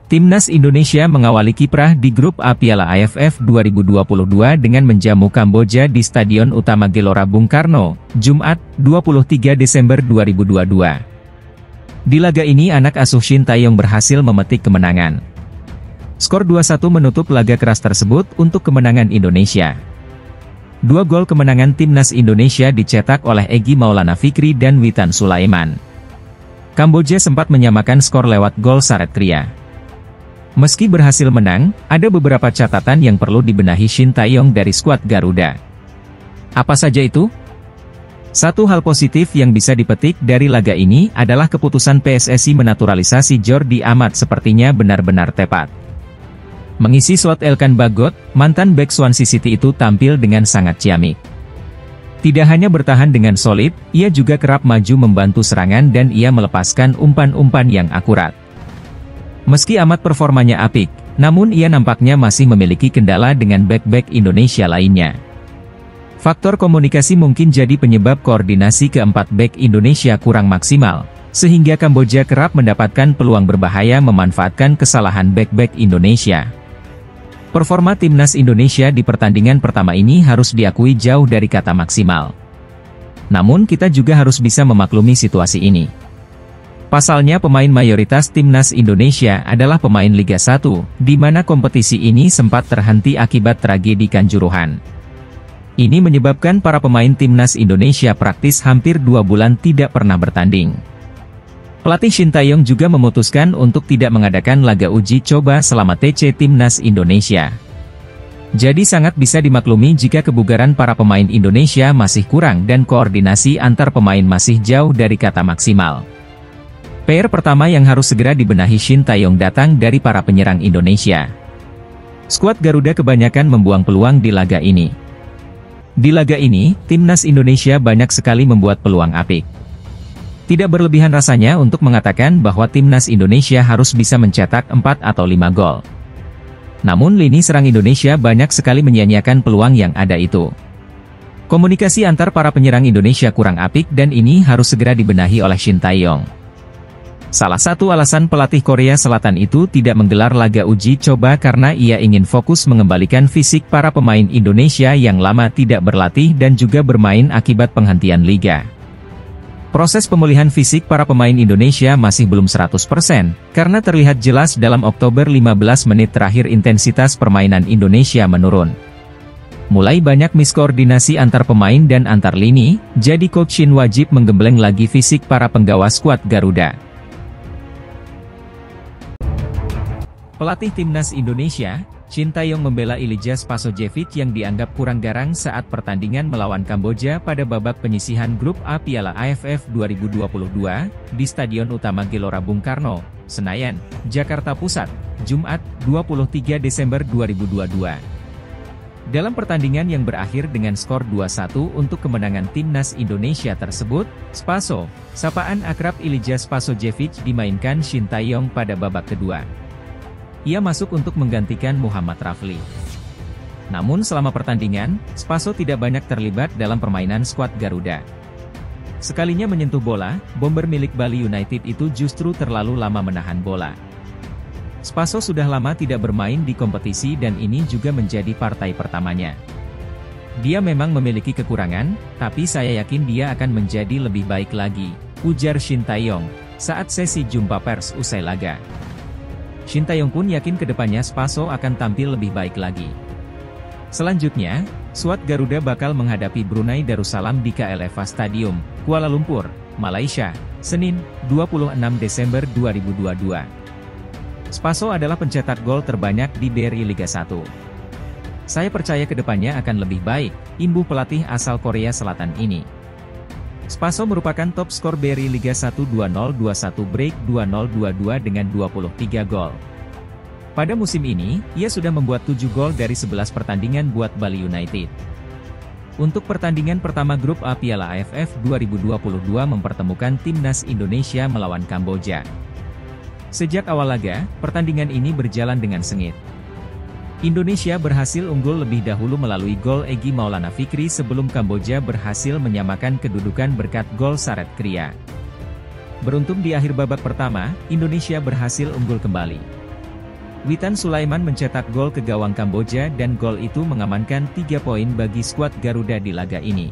Timnas Indonesia mengawali kiprah di grup A Piala AFF 2022 dengan menjamu Kamboja di Stadion Utama Gelora Bung Karno, Jumat, 23 Desember 2022. Di laga ini anak asuh Shin Tae-yong berhasil memetik kemenangan. Skor 2-1 menutup laga keras tersebut untuk kemenangan Indonesia. Dua gol kemenangan Timnas Indonesia dicetak oleh Egy Maulana Fikri dan Witan Sulaiman. Kamboja sempat menyamakan skor lewat gol Saret Kria. Meski berhasil menang, ada beberapa catatan yang perlu dibenahi Shin Tae-yong dari skuad Garuda. Apa saja itu? Satu hal positif yang bisa dipetik dari laga ini adalah keputusan PSSI menaturalisasi Jordi Amat sepertinya benar-benar tepat. Mengisi slot Elkan Bagot, mantan bek Swansea City itu tampil dengan sangat ciamik. Tidak hanya bertahan dengan solid, ia juga kerap maju membantu serangan dan ia melepaskan umpan-umpan yang akurat. Meski Amat performanya apik, namun ia nampaknya masih memiliki kendala dengan bek-bek Indonesia lainnya. Faktor komunikasi mungkin jadi penyebab koordinasi keempat bek Indonesia kurang maksimal, sehingga Kamboja kerap mendapatkan peluang berbahaya memanfaatkan kesalahan bek-bek Indonesia. Performa Timnas Indonesia di pertandingan pertama ini harus diakui jauh dari kata maksimal. Namun kita juga harus bisa memaklumi situasi ini. Pasalnya pemain mayoritas Timnas Indonesia adalah pemain Liga 1, di mana kompetisi ini sempat terhenti akibat tragedi Kanjuruhan. Ini menyebabkan para pemain Timnas Indonesia praktis hampir 2 bulan tidak pernah bertanding. Pelatih Shin Tae-yong juga memutuskan untuk tidak mengadakan laga uji coba selama TC Timnas Indonesia. Jadi sangat bisa dimaklumi jika kebugaran para pemain Indonesia masih kurang dan koordinasi antar pemain masih jauh dari kata maksimal. PR pertama yang harus segera dibenahi Shin Tae-yong datang dari para penyerang Indonesia. Skuad Garuda kebanyakan membuang peluang di laga ini. Di laga ini, Timnas Indonesia banyak sekali membuat peluang apik. Tidak berlebihan rasanya untuk mengatakan bahwa Timnas Indonesia harus bisa mencetak 4 atau 5 gol. Namun lini serang Indonesia banyak sekali menyia-nyiakan peluang yang ada itu. Komunikasi antar para penyerang Indonesia kurang apik dan ini harus segera dibenahi oleh Shin Tae-yong. Salah satu alasan pelatih Korea Selatan itu tidak menggelar laga uji coba karena ia ingin fokus mengembalikan fisik para pemain Indonesia yang lama tidak berlatih dan juga bermain akibat penghentian liga. Proses pemulihan fisik para pemain Indonesia masih belum 100%, karena terlihat jelas dalam Oktober 15 menit terakhir intensitas permainan Indonesia menurun. Mulai banyak miskoordinasi antar pemain dan antar lini, jadi Coach Shin wajib menggembleng lagi fisik para penggawa skuad Garuda. Pelatih Timnas Indonesia, Shin Tae-yong membela Ilija Spasojevic yang dianggap kurang garang saat pertandingan melawan Kamboja pada babak penyisihan grup A Piala AFF 2022, di Stadion Utama Gelora Bung Karno, Senayan, Jakarta Pusat, Jumat, 23 Desember 2022. Dalam pertandingan yang berakhir dengan skor 2-1 untuk kemenangan Timnas Indonesia tersebut, Spaso, sapaan akrab Ilija Spasojevic dimainkan Shin Tae-yong pada babak kedua. Ia masuk untuk menggantikan Muhammad Rafli. Namun selama pertandingan, Spaso tidak banyak terlibat dalam permainan skuad Garuda. Sekalinya menyentuh bola, bomber milik Bali United itu justru terlalu lama menahan bola. Spaso sudah lama tidak bermain di kompetisi dan ini juga menjadi partai pertamanya. Dia memang memiliki kekurangan, tapi saya yakin dia akan menjadi lebih baik lagi, ujar Shin Tae-yong, saat sesi jumpa pers usai laga. Shin Tae-yong pun yakin kedepannya Spaso akan tampil lebih baik lagi. Selanjutnya, skuad Garuda bakal menghadapi Brunei Darussalam di KLFA Stadium, Kuala Lumpur, Malaysia, Senin, 26 Desember 2022. Spaso adalah pencetak gol terbanyak di BRI Liga 1. Saya percaya kedepannya akan lebih baik, imbuh pelatih asal Korea Selatan ini. Spaso merupakan top skor BRI Liga 1 2021 break 2022 dengan 23 gol. Pada musim ini, ia sudah membuat 7 gol dari 11 pertandingan buat Bali United. Untuk pertandingan pertama grup A Piala AFF 2022 mempertemukan Timnas Indonesia melawan Kamboja. Sejak awal laga, pertandingan ini berjalan dengan sengit. Indonesia berhasil unggul lebih dahulu melalui gol Egy Maulana Fikri sebelum Kamboja berhasil menyamakan kedudukan berkat gol Saret Kria. Beruntung di akhir babak pertama, Indonesia berhasil unggul kembali. Witan Sulaiman mencetak gol ke gawang Kamboja dan gol itu mengamankan 3 poin bagi skuad Garuda di laga ini.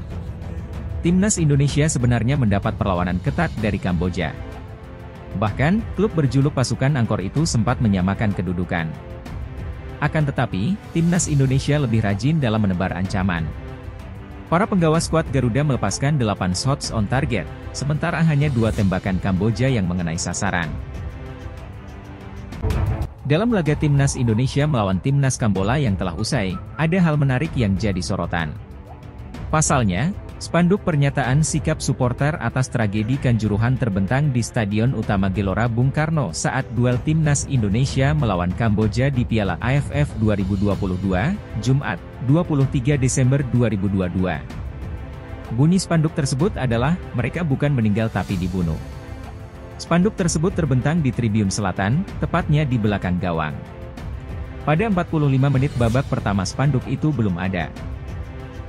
Timnas Indonesia sebenarnya mendapat perlawanan ketat dari Kamboja. Bahkan, klub berjuluk pasukan angkor itu sempat menyamakan kedudukan. Akan tetapi, Timnas Indonesia lebih rajin dalam menebar ancaman. Para penggawa skuad Garuda melepaskan 8 shots on target, sementara hanya 2 tembakan Kamboja yang mengenai sasaran. Dalam laga Timnas Indonesia melawan Timnas Kambola yang telah usai, ada hal menarik yang jadi sorotan. Pasalnya, spanduk pernyataan sikap supporter atas tragedi Kanjuruhan terbentang di Stadion Utama Gelora Bung Karno saat duel Timnas Indonesia melawan Kamboja di Piala AFF 2022, Jumat, 23 Desember 2022. Bunyi spanduk tersebut adalah, "Mereka bukan meninggal tapi dibunuh." Spanduk tersebut terbentang di tribun selatan, tepatnya di belakang gawang. Pada 45 menit babak pertama spanduk itu belum ada.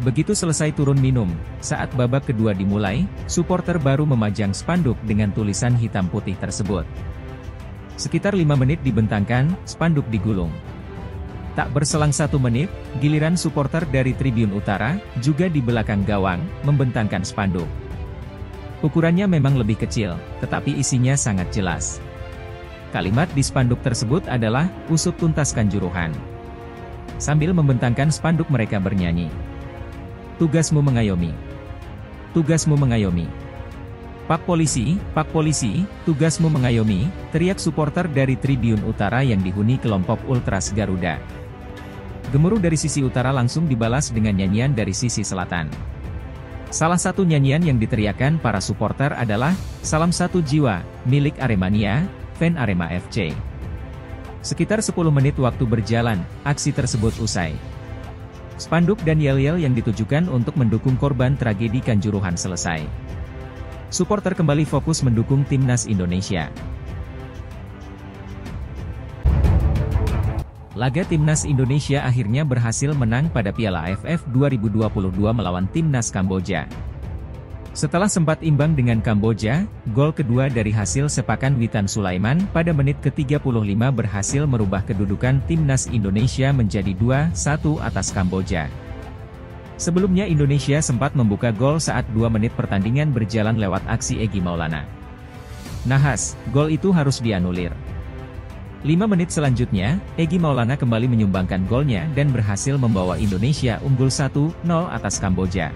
Begitu selesai turun minum, saat babak kedua dimulai, supporter baru memajang spanduk dengan tulisan hitam putih tersebut. Sekitar 5 menit dibentangkan, spanduk digulung. Tak berselang 1 menit, giliran supporter dari tribun utara, juga di belakang gawang, membentangkan spanduk. Ukurannya memang lebih kecil, tetapi isinya sangat jelas. Kalimat di spanduk tersebut adalah, "Usut tuntas Kanjuruhan." Sambil membentangkan spanduk mereka bernyanyi, "Tugasmu mengayomi. Tugasmu mengayomi. Pak polisi, tugasmu mengayomi," teriak supporter dari tribun utara yang dihuni kelompok Ultras Garuda. Gemuruh dari sisi utara langsung dibalas dengan nyanyian dari sisi selatan. Salah satu nyanyian yang diteriakkan para supporter adalah, "Salam satu jiwa, milik Aremania, fan Arema FC." Sekitar 10 menit waktu berjalan, aksi tersebut usai. Spanduk dan yel-yel yang ditujukan untuk mendukung korban tragedi Kanjuruhan selesai. Supporter kembali fokus mendukung Timnas Indonesia. Laga Timnas Indonesia akhirnya berhasil menang pada Piala AFF 2022 melawan Timnas Kamboja. Setelah sempat imbang dengan Kamboja, gol kedua dari hasil sepakan Witan Sulaiman pada menit ke-35 berhasil merubah kedudukan Timnas Indonesia menjadi 2-1 atas Kamboja. Sebelumnya Indonesia sempat membuka gol saat 2 menit pertandingan berjalan lewat aksi Egy Maulana. Nahas, gol itu harus dianulir. 5 menit selanjutnya, Egy Maulana kembali menyumbangkan golnya dan berhasil membawa Indonesia unggul 1-0 atas Kamboja.